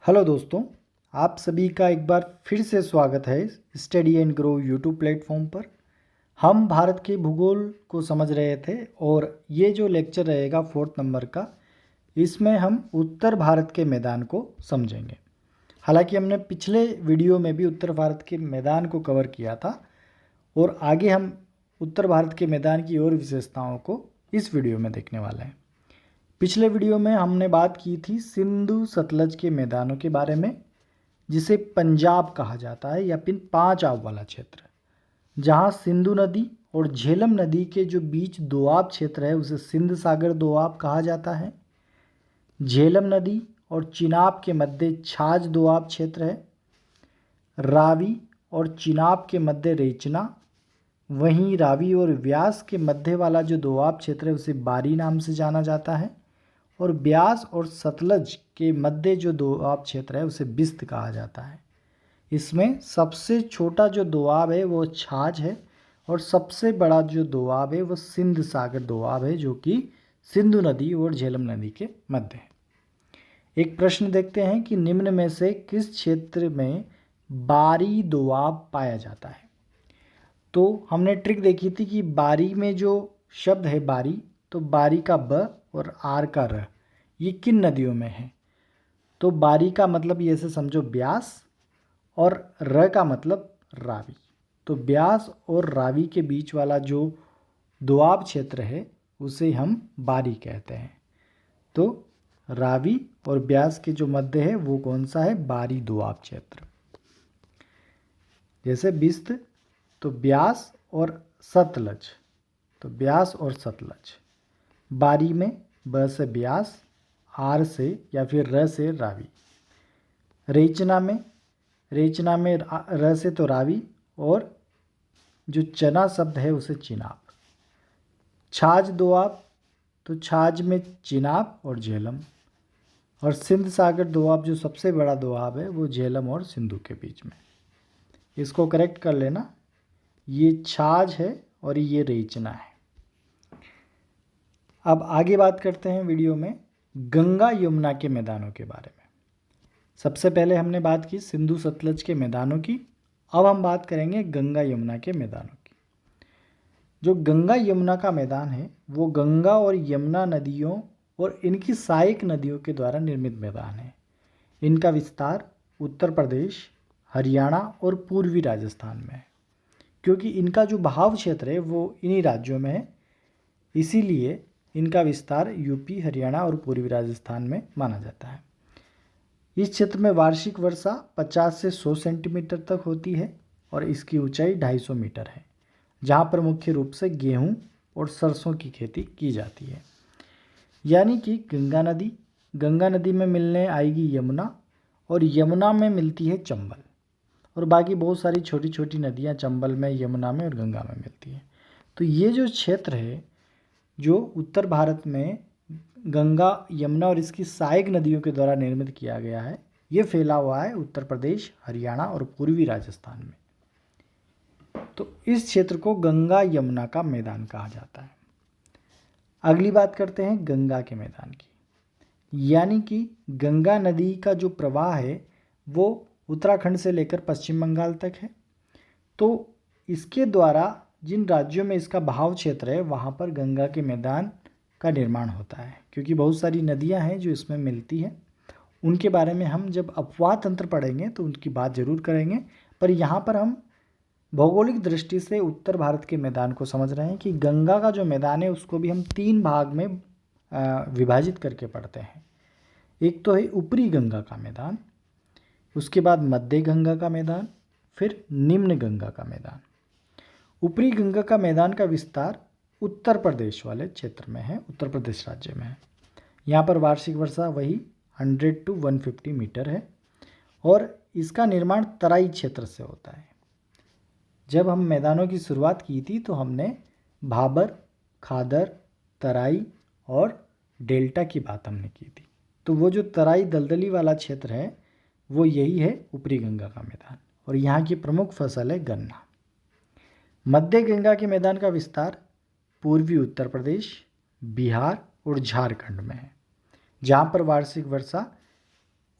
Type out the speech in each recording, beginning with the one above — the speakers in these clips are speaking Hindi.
हेलो दोस्तों, आप सभी का एक बार फिर से स्वागत है study and grow YouTube platform पर। हम भारत के भूगोल को समझ रहे थे और ये जो लेक्चर रहेगा 4th नंबर का, इसमें हम उत्तर भारत के मैदान को समझेंगे। हालांकि हमने पिछले वीडियो में भी उत्तर भारत के मैदान को कवर किया था और आगे हम उत्तर भारत के मैदान की और विशेषताओं को इस वीडियो में देखने वाले हैं। पिछले वीडियो में हमने बात की थी सिंधु सतलज के मैदानों के बारे में, जिसे पंजाब कहा जाता है या फिर 5 आब वाला क्षेत्र, जहां सिंधु नदी और झेलम नदी के जो बीच दोआब क्षेत्र है उसे सिंध सागर दोआब कहा जाता है। झेलम नदी और चिनाब के मध्य छाछ दोआब क्षेत्र है। रावी और चिनाब के मध्य रेचना, वहीं रावी और व्यास के मध्य वाला जो दोआब क्षेत्र है उसे बारी नाम से जाना जाता है। और ब्यास और सतलज के मध्य जो दोआब क्षेत्र है उसे बिस्त कहा जाता है। इसमें सबसे छोटा जो दोआब है वो छाछ है और सबसे बड़ा जो दोआब है वो सिंध सागर दोआब है, जो कि सिंधु नदी और झेलम नदी के मध्य है। एक प्रश्न देखते हैं कि निम्न में से किस क्षेत्र में बारी दोआब पाया जाता है। तो हमने ट्रिक देखी थी कि बारी में जो शब्द है बारी, तो बारी का ब और आर का र, ये किन नदियों में है। तो बारी का मतलब ये से समझो ब्यास और र का मतलब रावी। तो ब्यास और रावी के बीच वाला जो दोआब क्षेत्र है उसे हम बारी कहते हैं। तो रावी और ब्यास के जो मध्य है वो कौन सा है, बारी दोआब क्षेत्र। जैसे बिस्त तो ब्यास और सतलज, तो ब्यास और सतलज। बारी में ब से ब्यास, आर से या फिर र से रावी। रेचना में र से तो रावी और जो चना शब्द है उसे चिनाब। छाछ दोआब, तो छाछ में चिनाब और झेलम। और सिंध सागर दोआब जो सबसे बड़ा दोआब है वो झेलम और सिंधु के बीच में। इसको करेक्ट कर लेना, ये छाछ है और ये रेचना है। अब आगे बात करते हैं वीडियो में गंगा यमुना के मैदानों के बारे में। सबसे पहले हमने बात की सिंधु सतलज के मैदानों की, अब हम बात करेंगे गंगा यमुना के मैदानों की। जो गंगा यमुना का मैदान है वो गंगा और यमुना नदियों और इनकी सहायक नदियों के द्वारा निर्मित मैदान है। इनका विस्तार उत्तर प्रदेश, हरियाणा और पूर्वी राजस्थान में है। क्योंकि इनका जो बहाव क्षेत्र है वो इन्हीं राज्यों में है, इसीलिए इनका विस्तार यूपी, हरियाणा और पूर्वी राजस्थान में माना जाता है। इस क्षेत्र में वार्षिक वर्षा 50 से 100 सेंटीमीटर तक होती है और इसकी ऊंचाई 250 मीटर है, जहां पर मुख्य रूप से गेहूं और सरसों की खेती की जाती है। यानी कि गंगा नदी में मिलने आएगी यमुना और यमुना में मिलती है चंबल, और बाकी बहुत सारी छोटी छोटी नदियां चंबल में, यमुना में और गंगा में मिलती हैं। तो ये जो क्षेत्र है जो उत्तर भारत में गंगा, यमुना और इसकी सहायक नदियों के द्वारा निर्मित किया गया है, ये फैला हुआ है उत्तर प्रदेश, हरियाणा और पूर्वी राजस्थान में। तो इस क्षेत्र को गंगा यमुना का मैदान कहा जाता है। अगली बात करते हैं गंगा के मैदान की। यानी कि गंगा नदी का जो प्रवाह है वो उत्तराखंड से लेकर पश्चिम बंगाल तक है। तो इसके द्वारा जिन राज्यों में इसका बहाव क्षेत्र है वहाँ पर गंगा के मैदान का निर्माण होता है। क्योंकि बहुत सारी नदियाँ हैं जो इसमें मिलती हैं, उनके बारे में हम जब अपवाह तंत्र पढ़ेंगे तो उनकी बात जरूर करेंगे। पर यहाँ पर हम भौगोलिक दृष्टि से उत्तर भारत के मैदान को समझ रहे हैं कि गंगा का जो मैदान है उसको भी हम 3 भाग में विभाजित करके पढ़ते हैं। एक तो है ऊपरी गंगा का मैदान, उसके बाद मध्य गंगा का मैदान, फिर निम्न गंगा का मैदान। ऊपरी गंगा का मैदान का विस्तार उत्तर प्रदेश वाले क्षेत्र में है, उत्तर प्रदेश राज्य में है। यहाँ पर वार्षिक वर्षा वही 100 to 150 मीटर है और इसका निर्माण तराई क्षेत्र से होता है। जब हम मैदानों की शुरुआत की थी तो हमने भाबर, खादर, तराई और डेल्टा की बात हमने की थी। तो वो जो तराई दलदली वाला क्षेत्र है वो यही है ऊपरी गंगा का मैदान, और यहाँ की प्रमुख फसल है गन्ना। मध्य गंगा के मैदान का विस्तार पूर्वी उत्तर प्रदेश, बिहार और झारखंड में है, जहाँ पर वार्षिक वर्षा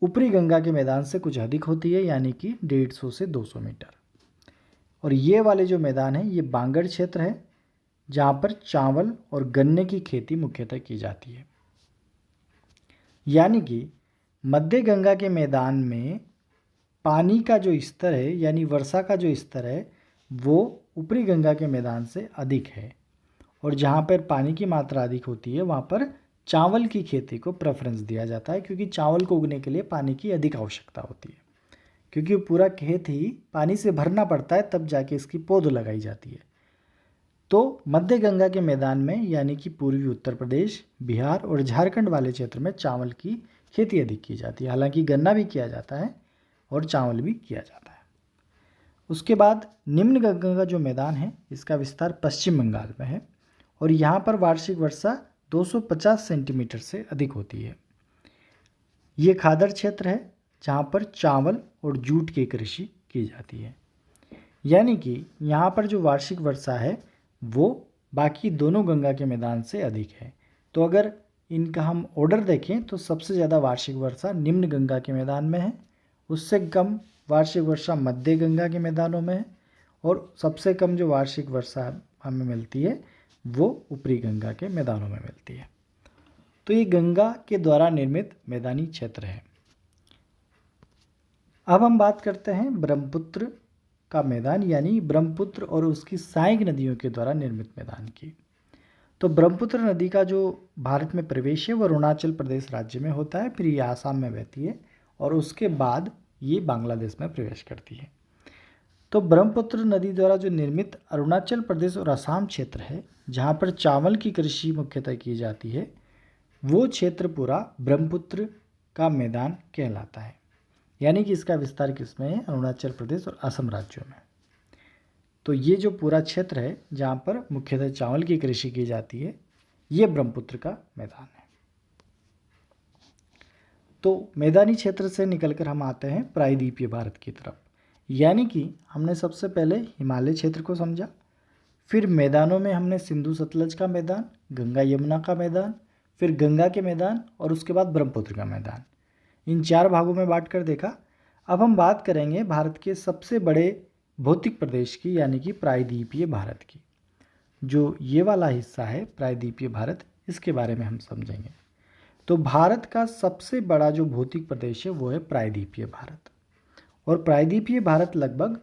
ऊपरी गंगा के मैदान से कुछ अधिक होती है, यानी कि 150 से 200 मीटर। और ये वाले जो मैदान है ये बांगड़ क्षेत्र है, जहाँ पर चावल और गन्ने की खेती मुख्यतः की जाती है। यानी कि मध्य गंगा के मैदान में पानी का जो स्तर है, यानी वर्षा का जो स्तर है, वो ऊपरी गंगा के मैदान से अधिक है। और जहाँ पर पानी की मात्रा अधिक होती है वहाँ पर चावल की खेती को प्रेफरेंस दिया जाता है, क्योंकि चावल को उगने के लिए पानी की अधिक आवश्यकता होती है, क्योंकि पूरा खेत ही पानी से भरना पड़ता है, तब जाके इसकी पौध लगाई जाती है। तो मध्य गंगा के मैदान में यानी कि पूर्वी उत्तर प्रदेश, बिहार और झारखंड वाले क्षेत्र में चावल की खेती अधिक की जाती है। हालांकि गन्ना भी किया जाता है और चावल भी किया जाता है। उसके बाद निम्न गंगा का जो मैदान है इसका विस्तार पश्चिम बंगाल में है और यहाँ पर वार्षिक वर्षा 250 सेंटीमीटर से अधिक होती है। ये खादर क्षेत्र है जहाँ पर चावल और जूट की कृषि की जाती है। यानी कि यहाँ पर जो वार्षिक वर्षा है वो बाकी दोनों गंगा के मैदान से अधिक है। तो अगर इनका हम ऑर्डर देखें तो सबसे ज़्यादा वार्षिक वर्षा निम्न गंगा के मैदान में है, उससे कम वार्षिक वर्षा मध्य गंगा के मैदानों में है और सबसे कम जो वार्षिक वर्षा हमें मिलती है वो ऊपरी गंगा के मैदानों में मिलती है। तो ये गंगा के द्वारा निर्मित मैदानी क्षेत्र है। अब हम बात करते हैं ब्रह्मपुत्र का मैदान, यानी ब्रह्मपुत्र और उसकी सहायक नदियों के द्वारा निर्मित मैदान की। तो ब्रह्मपुत्र नदी का जो भारत में प्रवेश है वो अरुणाचल प्रदेश राज्य में होता है, फिर ये आसाम में बहती है और उसके बाद ये बांग्लादेश में प्रवेश करती है। तो ब्रह्मपुत्र नदी द्वारा जो निर्मित अरुणाचल प्रदेश और असम क्षेत्र है जहाँ पर चावल की कृषि मुख्यतः की जाती है, वो क्षेत्र पूरा ब्रह्मपुत्र का मैदान कहलाता है। यानी कि इसका विस्तार किसमें है? अरुणाचल प्रदेश और असम राज्यों में। तो ये जो पूरा क्षेत्र है जहाँ पर मुख्यतः चावल की कृषि की जाती है, ये ब्रह्मपुत्र का मैदान है। तो मैदानी क्षेत्र से निकलकर हम आते हैं प्रायद्वीपीय भारत की तरफ। यानी कि हमने सबसे पहले हिमालय क्षेत्र को समझा, फिर मैदानों में हमने सिंधु सतलज का मैदान, गंगा यमुना का मैदान, फिर गंगा के मैदान और उसके बाद ब्रह्मपुत्र का मैदान। इन 4 भागों में बांट कर देखा। अब हम बात करेंगे भारत के सबसे बड़े भौतिक प्रदेश की, यानी कि प्रायद्वीपीय भारत की। जो ये वाला हिस्सा है प्रायद्वीपीय भारत, इसके बारे में हम समझेंगे। तो भारत का सबसे बड़ा जो भौतिक प्रदेश है वो है प्रायद्वीपीय भारत। और प्रायद्वीपीय भारत लगभग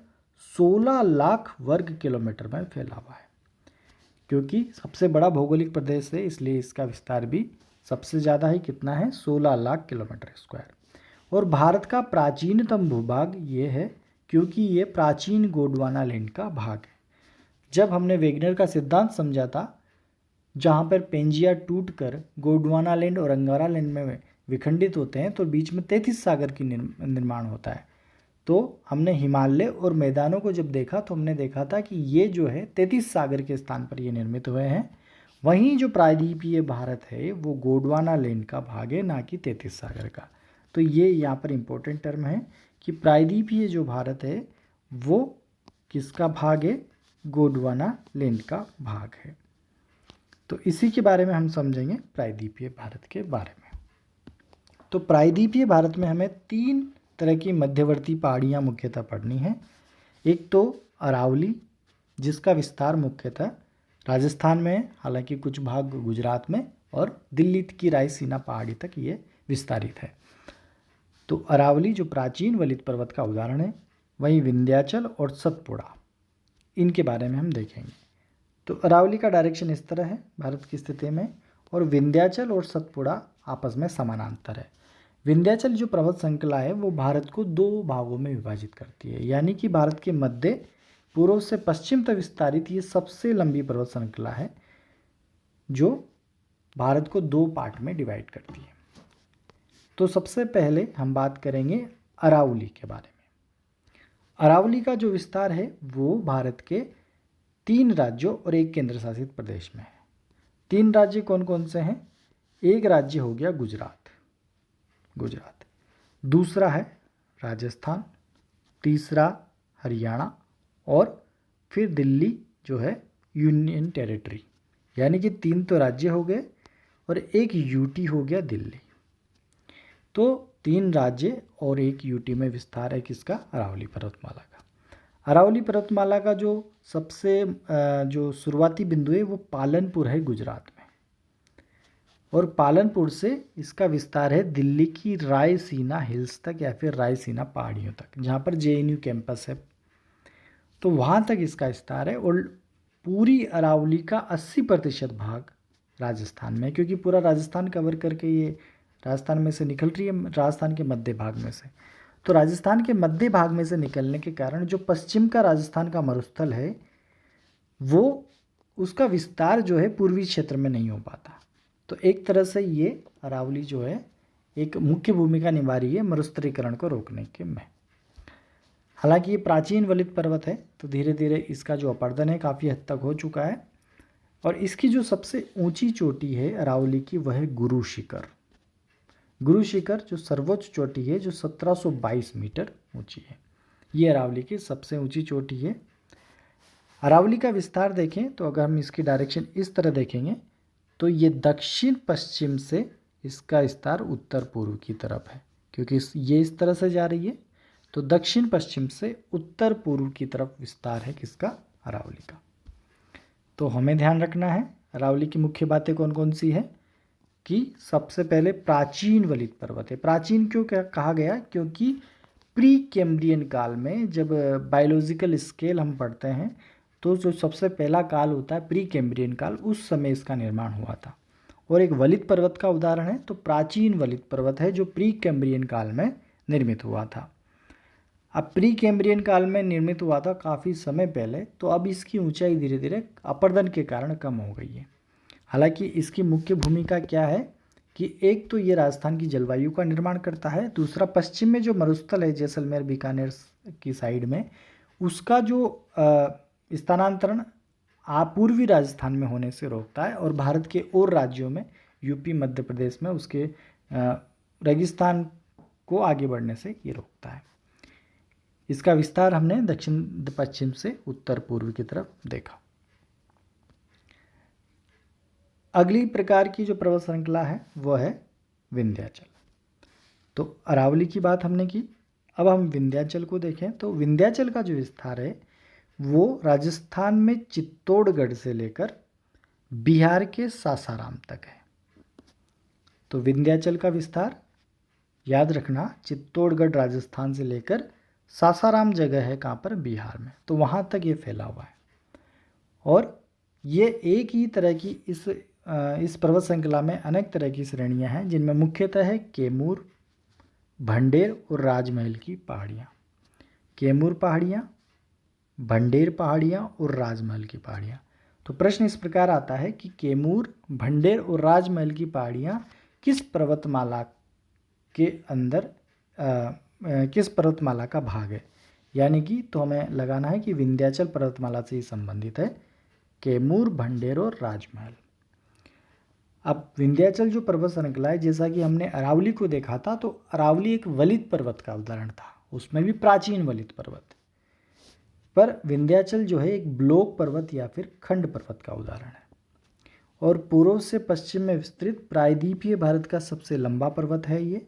16 लाख वर्ग किलोमीटर में फैला हुआ है। क्योंकि सबसे बड़ा भौगोलिक प्रदेश है इसलिए इसका विस्तार भी सबसे ज़्यादा ही कितना है? 16 लाख किलोमीटर स्क्वायर। और भारत का प्राचीनतम भूभाग ये है क्योंकि ये प्राचीन गोंडवाना लैंड का भाग है। जब हमने वेगनर का सिद्धांत समझा था, जहाँ पर पेंजिया टूटकर गोंडवाना लैंड और अंगारा लैंड में विखंडित होते हैं तो बीच में 33 सागर की निर्माण होता है। तो हमने हिमालय और मैदानों को जब देखा तो हमने देखा था कि ये जो है 33 सागर के स्थान पर ये निर्मित हुए हैं। वहीं जो प्रायद्वीपीय भारत है वो गोंडवाना लैंड का भाग है, ना कि 33 सागर का। तो ये यहाँ पर इम्पोर्टेंट टर्म है कि प्रायद्वीपीय जो भारत है वो किसका भाग है? गोंडवाना लैंड का भाग है। तो इसी के बारे में हम समझेंगे प्रायद्वीपीय भारत के बारे में। तो प्रायद्वीपीय भारत में हमें 3 तरह की मध्यवर्ती पहाड़ियाँ मुख्यतः पढ़नी है। एक तो अरावली, जिसका विस्तार मुख्यतः राजस्थान में है, हालांकि कुछ भाग गुजरात में, और दिल्ली की रायसीना पहाड़ी तक ये विस्तारित है। तो अरावली जो प्राचीन वलित पर्वत का उदाहरण है। वहीं विंध्याचल और सतपुड़ा, इनके बारे में हम देखेंगे। तो अरावली का डायरेक्शन इस तरह है भारत की स्थिति में, और विंध्याचल और सतपुड़ा आपस में समानांतर है। विंध्याचल जो पर्वत श्रृंखला है वो भारत को 2 भागों में विभाजित करती है। यानी कि भारत के मध्य, पूर्व से पश्चिम तक विस्तारित ये सबसे लंबी पर्वत श्रृंखला है जो भारत को 2 पार्ट में डिवाइड करती है। तो सबसे पहले हम बात करेंगे अरावली के बारे में। अरावली का जो विस्तार है वो भारत के 3 राज्यों और 1 केंद्र शासित प्रदेश में है। 3 राज्य कौन कौन से हैं? एक राज्य हो गया गुजरात, दूसरा है राजस्थान, तीसरा हरियाणा, और फिर दिल्ली जो है यूनियन टेरिटरी। यानी कि 3 तो राज्य हो गए और एक यूटी हो गया दिल्ली। तो 3 राज्य और एक यूटी में विस्तार है किसका, अरावली पर्वतमाला का। अरावली पर्वतमाला का जो सबसे जो शुरुआती बिंदु है वो पालनपुर है गुजरात में, और पालनपुर से इसका विस्तार है दिल्ली की रायसीना हिल्स तक या फिर रायसीना पहाड़ियों तक, जहाँ पर जेएनयू कैंपस है, तो वहाँ तक इसका विस्तार है। और पूरी अरावली का 80% भाग राजस्थान में, क्योंकि पूरा राजस्थान कवर करके ये राजस्थान में से निकल रही है, राजस्थान के मध्य भाग में से। तो राजस्थान के मध्य भाग में से निकलने के कारण जो पश्चिम का राजस्थान का मरुस्थल है वो उसका विस्तार जो है पूर्वी क्षेत्र में नहीं हो पाता। तो एक तरह से ये अरावली जो है एक मुख्य भूमिका निभा रही है मरुस्थलीकरण को रोकने के में। हालांकि ये प्राचीन वलित पर्वत है, तो धीरे धीरे इसका जो अपर्दन है काफ़ी हद तक हो चुका है। और इसकी जो सबसे ऊंची चोटी है अरावली की वह है गुरु शिखर। गुरु शिखर जो सर्वोच्च चोटी है जो 1722 मीटर ऊंची है, ये अरावली की सबसे ऊंची चोटी है। अरावली का विस्तार देखें तो अगर हम इसकी डायरेक्शन इस तरह देखेंगे तो ये दक्षिण पश्चिम से इसका विस्तार उत्तर पूर्व की तरफ है, क्योंकि ये इस तरह से जा रही है, तो दक्षिण पश्चिम से उत्तर पूर्व की तरफ विस्तार है किसका, अरावली का। तो हमें ध्यान रखना है अरावली की मुख्य बातें कौन कौन सी है कि सबसे पहले प्राचीन वलित पर्वत है। प्राचीन क्यों कहा गया, क्योंकि प्री कैम्ब्रियन काल में जब बायोलॉजिकल स्केल हम पढ़ते हैं तो जो सबसे पहला काल होता है प्री कैम्ब्रियन काल, उस समय इसका निर्माण हुआ था। और एक वलित पर्वत का उदाहरण है तो प्राचीन वलित पर्वत है जो प्री कैम्ब्रियन काल में निर्मित हुआ था। अब प्री कैम्ब्रियन काल में निर्मित हुआ था काफ़ी समय पहले, तो अब इसकी ऊंचाई धीरे धीरे अपरदन के कारण कम हो गई है। हालांकि इसकी मुख्य भूमिका क्या है कि एक तो ये राजस्थान की जलवायु का निर्माण करता है, दूसरा पश्चिम में जो मरुस्थल है जैसलमेर बीकानेर की साइड में उसका जो स्थानांतरण पूर्वी राजस्थान में होने से रोकता है, और भारत के और राज्यों में यूपी मध्य प्रदेश में उसके रेगिस्तान को आगे बढ़ने से ये रोकता है। इसका विस्तार हमने दक्षिण पश्चिम से उत्तर पूर्व की तरफ देखा। अगली प्रकार की जो पर्वत श्रृंखला है वह है विंध्याचल। तो अरावली की बात हमने की, अब हम विंध्याचल को देखें तो विंध्याचल का जो विस्तार है वो राजस्थान में चित्तौड़गढ़ से लेकर बिहार के सासाराम तक है। तो विंध्याचल का विस्तार याद रखना, चित्तौड़गढ़ राजस्थान से लेकर सासाराम जगह है कहाँ पर, बिहार में, तो वहाँ तक ये फैला हुआ है। और ये एक ही तरह की इस पर्वत श्रृंखला में अनेक तरह की श्रेणियाँ हैं, जिनमें मुख्यतः है कैमूर, भंडेर और राजमहल की पहाड़ियाँ। कैमूर पहाड़ियाँ, भंडेर पहाड़ियाँ और राजमहल की पहाड़ियाँ। तो प्रश्न इस प्रकार आता है कि कैमूर, भंडेर और राजमहल की पहाड़ियाँ किस पर्वतमाला के अंदर किस पर्वतमाला का भाग है, यानी कि तो हमें लगाना है कि विंध्याचल पर्वतमाला से ही संबंधित है कैमूर, भंडेर और राजमहल। अब विंध्याचल जो पर्वत श्रृंखला है, जैसा कि हमने अरावली को देखा था, तो अरावली एक वलित पर्वत का उदाहरण था, उसमें भी प्राचीन वलित पर्वत, पर विंध्याचल जो है एक ब्लॉक पर्वत या फिर खंड पर्वत का उदाहरण है। और पूर्व से पश्चिम में विस्तृत प्रायद्वीपीय भारत का सबसे लंबा पर्वत है ये,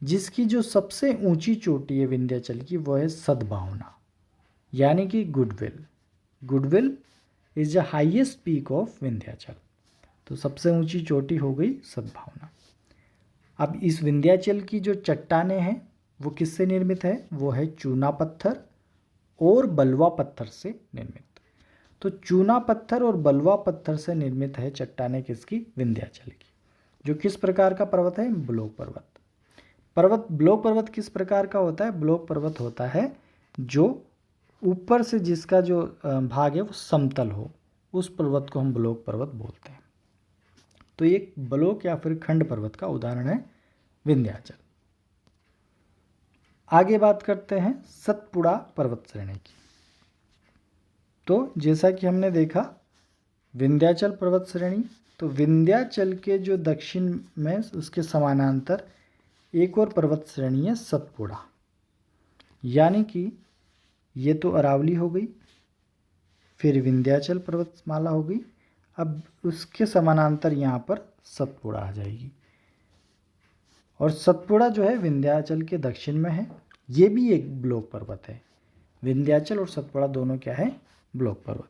जिसकी जो सबसे ऊंची चोटी है विंध्याचल की वह है सद्भावना, यानी कि goodwill. Goodwill is the highest peak of Vindhyachal. तो सबसे ऊंची चोटी हो गई सद्भावना। अब इस विंध्याचल की जो चट्टानें हैं वो किससे निर्मित है, वो है चूना पत्थर और बलुआ पत्थर से निर्मित। तो चूना पत्थर और बलुआ पत्थर से निर्मित है चट्टानें किसकी, विंध्याचल की, जो किस प्रकार का पर्वत है, ब्लॉक पर्वत। ब्लॉक पर्वत किस प्रकार का होता है, ब्लॉक पर्वत होता है जो ऊपर से जिसका जो भाग है वो समतल हो, उस पर्वत को हम ब्लॉक पर्वत बोलते हैं। तो एक ब्लॉक या फिर खंड पर्वत का उदाहरण है विंध्याचल। आगे बात करते हैं सतपुड़ा पर्वत श्रेणी की। तो जैसा कि हमने देखा विंध्याचल पर्वत श्रेणी, तो विंध्याचल के जो दक्षिण में उसके समानांतर एक और पर्वत श्रेणी है सतपुड़ा, यानी कि ये तो अरावली हो गई, फिर विंध्याचल पर्वतमाला हो गई, अब उसके समानांतर यहाँ पर सतपुड़ा आ जाएगी। और सतपुड़ा जो है विंध्याचल के दक्षिण में है। ये भी एक ब्लॉक पर्वत है। विंध्याचल और सतपुड़ा दोनों क्या है, ब्लॉक पर्वत।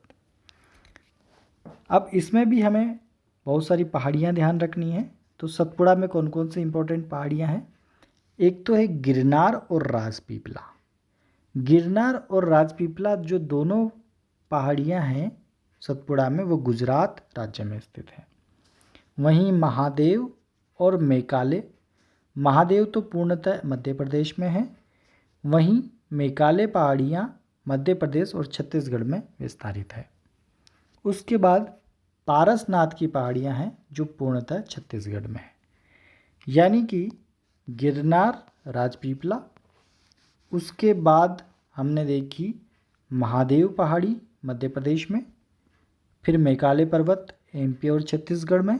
अब इसमें भी हमें बहुत सारी पहाड़ियाँ ध्यान रखनी है। तो सतपुड़ा में कौन कौन सी इंपॉर्टेंट पहाड़ियाँ हैं? एक तो है गिरनार और राजपीपला। गिरनार और राजपीपला जो दोनों पहाड़ियाँ हैं सतपुड़ा में, वो गुजरात राज्य में स्थित है। वहीं महादेव और मेकाले, महादेव तो पूर्णतः मध्य प्रदेश में है, वहीं मेकाले पहाड़ियाँ मध्य प्रदेश और छत्तीसगढ़ में विस्तारित है। उसके बाद पारसनाथ की पहाड़ियाँ हैं जो पूर्णतः छत्तीसगढ़ में है। यानी कि गिरनार, राजपीपला, उसके बाद हमने देखी महादेव पहाड़ी मध्य प्रदेश में, फिर मेकाले पर्वत एमपी और छत्तीसगढ़ में,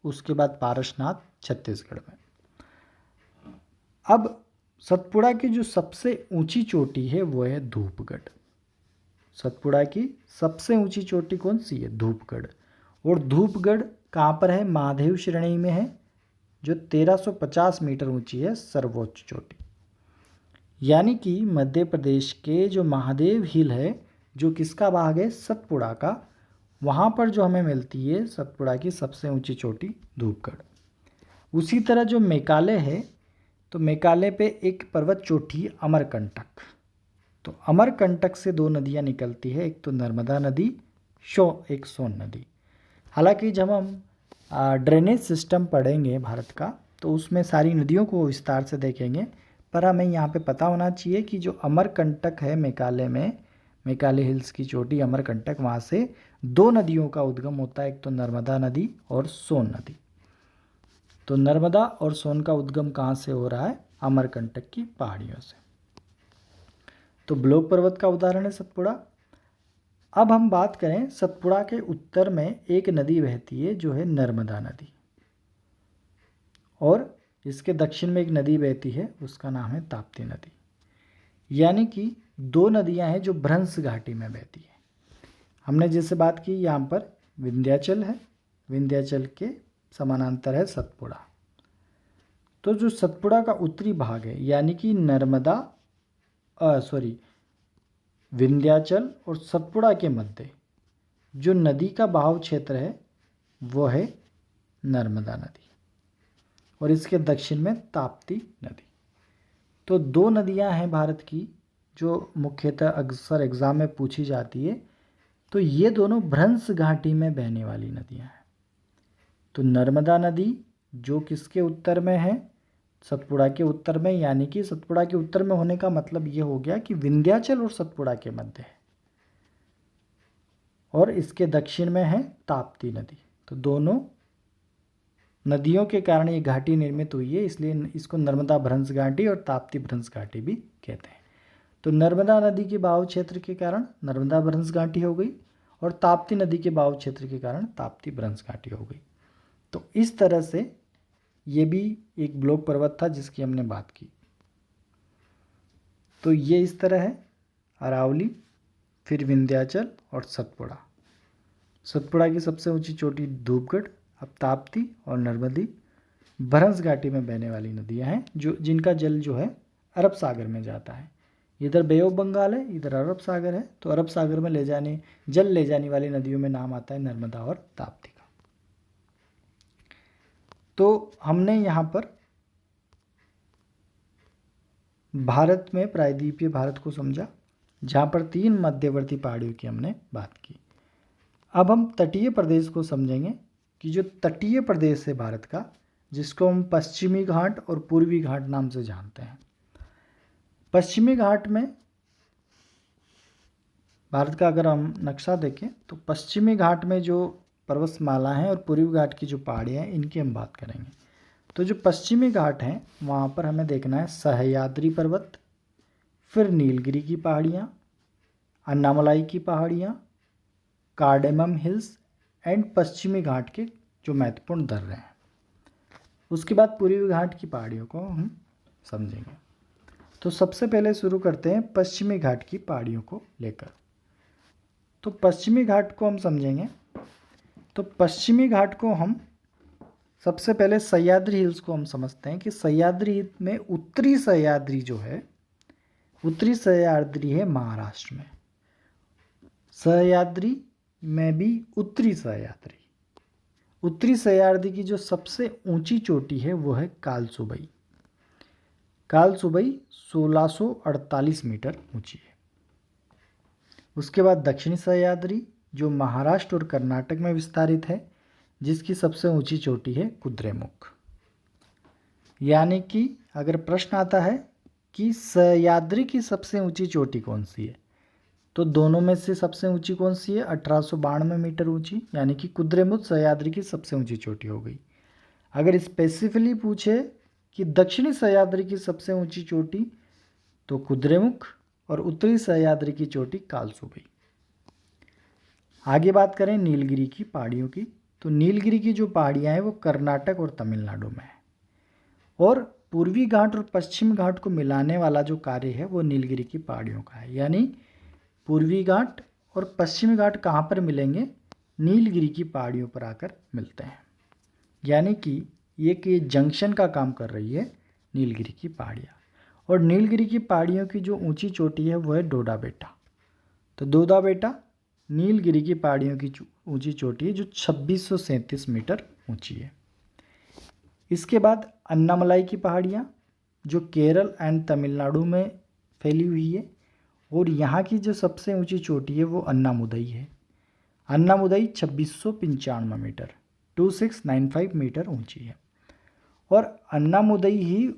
उसके बाद पारसनाथ छत्तीसगढ़ में। अब सतपुड़ा की जो सबसे ऊंची चोटी है वो है धूपगढ़। सतपुड़ा की सबसे ऊंची चोटी कौन सी है? धूपगढ़। और धूपगढ़ कहाँ पर है? महादेव श्रेणी में है, जो 1350 मीटर ऊंची है, सर्वोच्च चोटी। यानी कि मध्य प्रदेश के जो महादेव हिल है, जो किसका भाग है? सतपुड़ा का, वहाँ पर जो हमें मिलती है सतपुड़ा की सबसे ऊंची चोटी धूपगढ़। उसी तरह जो मेकाले है, तो मेकाले पे एक पर्वत चोटी अमरकंटक। तो अमरकंटक से दो नदियाँ निकलती है, एक तो नर्मदा नदी, एक सोन नदी। हालांकि जब हम ड्रेनेज सिस्टम पढ़ेंगे भारत का, तो उसमें सारी नदियों को विस्तार से देखेंगे, पर हमें यहाँ पे पता होना चाहिए कि जो अमरकंटक है मेकाले में, मेकाले हिल्स की चोटी अमरकंटक, वहाँ से दो नदियों का उद्गम होता है, एक तो नर्मदा नदी और सोन नदी। तो नर्मदा और सोन का उद्गम कहाँ से हो रहा है? अमरकंटक की पहाड़ियों से। तो ब्लॉक पर्वत का उदाहरण है सतपुड़ा। अब हम बात करें, सतपुड़ा के उत्तर में एक नदी बहती है जो है नर्मदा नदी, और इसके दक्षिण में एक नदी बहती है, उसका नाम है ताप्ती नदी। यानी कि दो नदियां हैं जो भ्रंश घाटी में बहती है। हमने जैसे बात की, यहाँ पर विंध्याचल है, विंध्याचल के समानांतर है सतपुड़ा। तो जो सतपुड़ा का उत्तरी भाग है, यानी कि विंध्याचल और सतपुड़ा के मध्य जो नदी का बहाव क्षेत्र है वो है नर्मदा नदी, और इसके दक्षिण में ताप्ती नदी। तो दो नदियां हैं भारत की जो मुख्यतः अक्सर एग्जाम में पूछी जाती है। तो ये दोनों भ्रंश घाटी में बहने वाली नदियां हैं। तो नर्मदा नदी जो किसके उत्तर में है? सतपुड़ा के उत्तर में। यानी कि सतपुड़ा के उत्तर में होने का मतलब ये हो गया कि विंध्याचल और सतपुड़ा के मध्य है, और इसके दक्षिण में है ताप्ती नदी। तो दोनों नदियों के कारण ये घाटी निर्मित हुई है, इसलिए इसको नर्मदा भ्रंश घाटी और ताप्ती भ्रंश घाटी भी कहते हैं। तो नर्मदा नदी के बहाव क्षेत्र के कारण नर्मदा भ्रंश घाटी हो गई, और ताप्ती नदी के बहाव क्षेत्र के कारण ताप्ती भ्रंश घाटी हो गई। तो इस तरह से ये भी एक ब्लॉक पर्वत था जिसकी हमने बात की। तो ये इस तरह है, अरावली, फिर विंध्याचल और सतपुड़ा। सतपुड़ा की सबसे ऊंची चोटी धूपगढ़, अब ताप्ती और नर्मदी भ्रंश घाटी में बहने वाली नदियां हैं जो जिनका जल जो है अरब सागर में जाता है। इधर बे ऑफ बंगाल है, इधर अरब सागर है, तो अरब सागर में जल ले जाने वाली नदियों में नाम आता है नर्मदा और ताप्ती का। तो हमने यहाँ पर भारत में प्रायद्वीपीय भारत को समझा, जहाँ पर 3 मध्यवर्ती पहाड़ियों की हमने बात की। अब हम तटीय प्रदेश को समझेंगे कि जो तटीय प्रदेश है भारत का, जिसको हम पश्चिमी घाट और पूर्वी घाट नाम से जानते हैं। पश्चिमी घाट में भारत का अगर हम नक्शा देखें, तो पश्चिमी घाट में जो पर्वतमाला हैं और पूर्वी घाट की जो पहाड़ियाँ हैं, इनकी हम बात करेंगे। तो जो पश्चिमी घाट हैं वहाँ पर हमें देखना है सह्याद्री पर्वत, फिर नीलगिरी की पहाड़ियाँ, अन्नामलाई की पहाड़ियाँ, कार्डेमम हिल्स एंड पश्चिमी घाट के जो महत्वपूर्ण दर्रे हैं। उसके बाद पूर्वी घाट की पहाड़ियों को हम समझेंगे। तो सबसे पहले शुरू करते हैं पश्चिमी घाट की पहाड़ियों को लेकर। तो पश्चिमी घाट को हम समझेंगे। तो पश्चिमी घाट को हम सबसे पहले सह्याद्री हिल्स को हम समझते हैं कि सह्याद्री में उत्तरी सह्याद्री जो है, उत्तरी सह्याद्री है महाराष्ट्र में। सह्याद्री में भी उत्तरी सह्याद्री, उत्तरी सह्याद्री की जो सबसे ऊंची चोटी है वो है कालसुबई। कालसुबई 1648 मीटर ऊंची है। उसके बाद दक्षिणी सह्याद्री जो महाराष्ट्र और कर्नाटक में विस्तारित है, जिसकी सबसे ऊंची चोटी है कुद्रेमुख। यानी कि अगर प्रश्न आता है कि सह्याद्री की सबसे ऊंची चोटी कौन सी है, तो दोनों में से सबसे ऊंची कौन सी है? 1892 मीटर ऊंची, यानी कि कुद्रेमुख सह्याद्री की सबसे ऊंची चोटी हो गई। अगर स्पेसिफिकली पूछे कि दक्षिणी सह्याद्री की सबसे ऊंची चोटी, तो कुद्रेमुख, और उत्तरी सह्याद्री की चोटी कालसुबई। आगे बात करें नीलगिरी की पहाड़ियों की, तो नीलगिरी की जो पहाड़ियाँ हैं वो कर्नाटक और तमिलनाडु में है, और पूर्वी घाट और पश्चिम घाट को मिलाने वाला जो कार्य है वो नीलगिरी की पहाड़ियों का है। यानी पूर्वी घाट और पश्चिमी घाट कहाँ पर मिलेंगे? नीलगिरी की पहाड़ियों पर आकर मिलते हैं। यानी कि ये जंक्शन का काम कर रही है नीलगिरी की पहाड़ियाँ। और नीलगिरी की पहाड़ियों की जो ऊंची चोटी है वो है डोडा बेटा। तो डोडा बेटा नीलगिरी की पहाड़ियों की ऊंची चोटी है जो 2637 मीटर ऊंची है। इसके बाद अन्नामलाई की पहाड़ियाँ जो केरल एंड तमिलनाडु में फैली हुई है, और यहाँ की जो सबसे ऊंची चोटी है वो अन्नामुदई है। अन्नामुदई 2695 मीटर 2695 मीटर ऊंची है। और अन्नामुदई ही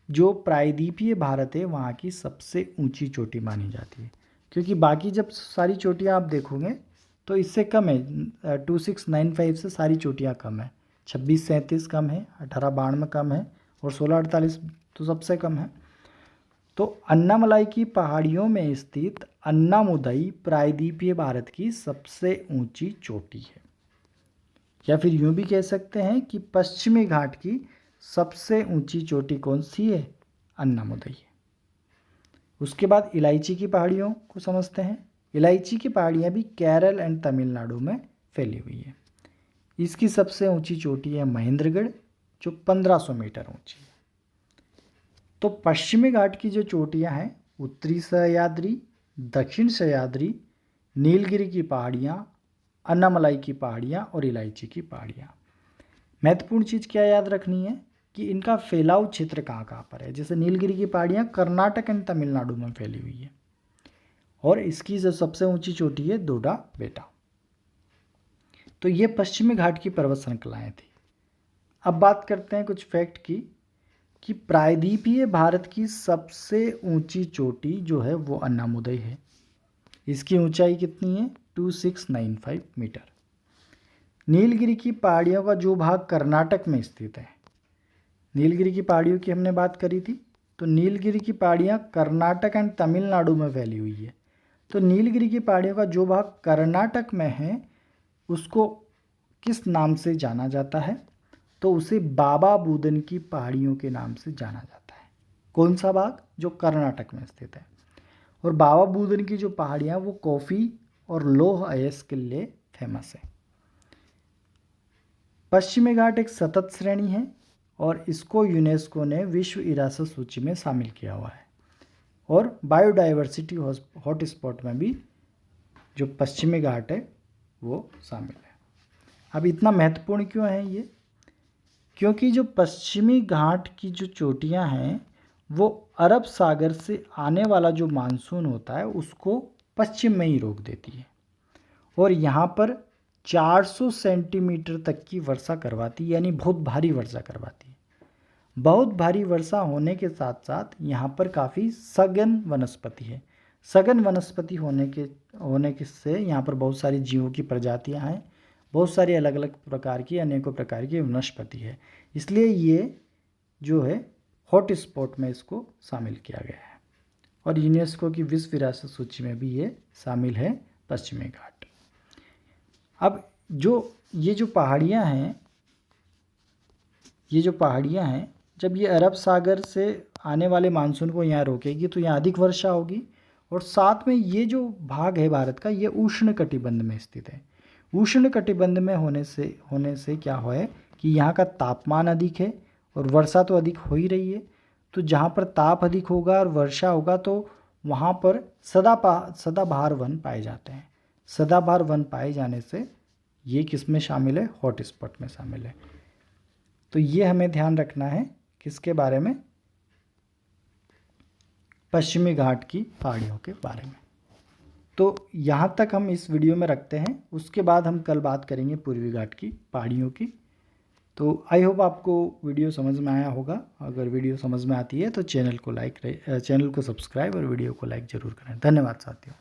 जो प्रायद्वीपीय भारत है वहाँ की सबसे ऊंची चोटी मानी जाती है, क्योंकि बाकी जब सारी चोटियाँ आप देखोगे तो इससे कम है। 2695 से सारी चोटियाँ कम है। 2637 कम है, 1892 कम है, और 1648 तो सबसे कम है। तो अन्नामलाई की पहाड़ियों में स्थित अन्नामुदई प्रायद्वीपीय भारत की सबसे ऊंची चोटी है, या फिर यूं भी कह सकते हैं कि पश्चिमी घाट की सबसे ऊंची चोटी कौन सी है? अन्नामुदई है। उसके बाद इलायची की पहाड़ियों को समझते हैं। इलायची की पहाड़ियाँ भी केरल एंड तमिलनाडु में फैली हुई है। इसकी सबसे ऊंची चोटी है महेंद्रगढ़ जो 1500 मीटर ऊंची है। तो पश्चिमी घाट की जो चोटियाँ हैं, उत्तरी सह्याद्री, दक्षिण सह्याद्री, नीलगिरी की पहाड़ियाँ, अन्नामलाई की पहाड़ियाँ और इलायची की पहाड़ियाँ। महत्वपूर्ण चीज़ क्या याद रखनी है कि इनका फैलाव क्षेत्र कहाँ कहाँ पर है। जैसे नीलगिरी की पहाड़ियाँ कर्नाटक एंड तमिलनाडु में फैली हुई है, और इसकी जो सबसे ऊंची चोटी है डोडा बेटा। तो ये पश्चिमी घाट की पर्वत श्रृंखलाएँ थी। अब बात करते हैं कुछ फैक्ट की कि प्रायद्वीपीय भारत की सबसे ऊंची चोटी जो है वो अन्नामुदई है। इसकी ऊंचाई कितनी है? 2695 मीटर। नीलगिरी की पहाड़ियों का जो भाग कर्नाटक में स्थित है, नीलगिरी की पहाड़ियों की हमने बात करी थी, तो नीलगिरी की पहाड़ियाँ कर्नाटक एंड तमिलनाडु में फैली हुई है। तो नीलगिरी की पहाड़ियों का जो भाग कर्नाटक में है उसको किस नाम से जाना जाता है? तो उसे बाबा बूदन की पहाड़ियों के नाम से जाना जाता है। कौन सा भाग? जो कर्नाटक में स्थित है। और बाबा बूदन की जो पहाड़ियाँ वो कॉफ़ी और लौह अयस्क के लिए फेमस है। पश्चिमी घाट एक सतत श्रेणी है और इसको यूनेस्को ने विश्व विरासत सूची में शामिल किया हुआ है, और बायोडाइवर्सिटी हॉटस्पॉट में भी जो पश्चिमी घाट है वो शामिल है। अब इतना महत्वपूर्ण क्यों है ये? क्योंकि जो पश्चिमी घाट की जो चोटियां हैं वो अरब सागर से आने वाला जो मानसून होता है उसको पश्चिम में ही रोक देती है, और यहाँ पर 400 सेंटीमीटर तक की वर्षा करवाती है, यानी बहुत भारी वर्षा करवाती है। बहुत भारी वर्षा होने के साथ साथ यहाँ पर काफ़ी सघन वनस्पति है। सघन वनस्पति होने के से यहाँ पर बहुत सारी जीवों की प्रजातियाँ हैं, बहुत सारी अलग अलग प्रकार की अनेकों प्रकार की वनस्पति है। इसलिए ये जो है हॉट स्पॉट में इसको शामिल किया गया है, और यूनेस्को की विश्व विरासत सूची में भी ये शामिल है पश्चिमी घाट। अब ये जो पहाड़ियाँ हैं जब ये अरब सागर से आने वाले मानसून को यहाँ रोकेगी तो यहाँ अधिक वर्षा होगी, और साथ में ये जो भाग है भारत का ये उष्ण कटिबंध में स्थित है। उष्ण कटिबंध में होने से क्या है कि यहाँ का तापमान अधिक है और वर्षा तो अधिक हो ही रही है। तो जहाँ पर ताप अधिक होगा और वर्षा होगा तो वहाँ पर सदाबहार वन पाए जाते हैं। सदाबहार वन पाए जाने से ये किस में शामिल है? हॉट स्पॉट में शामिल है। तो ये हमें ध्यान रखना है किसके बारे में? पश्चिमी घाट की पहाड़ियों के बारे में। तो यहाँ तक हम इस वीडियो में रखते हैं, उसके बाद हम कल बात करेंगे पूर्वी घाट की पहाड़ियों की। तो आई होप आपको वीडियो समझ में आया होगा। अगर वीडियो समझ में आती है तो चैनल को सब्सक्राइब और वीडियो को लाइक ज़रूर करें। धन्यवाद साथियों।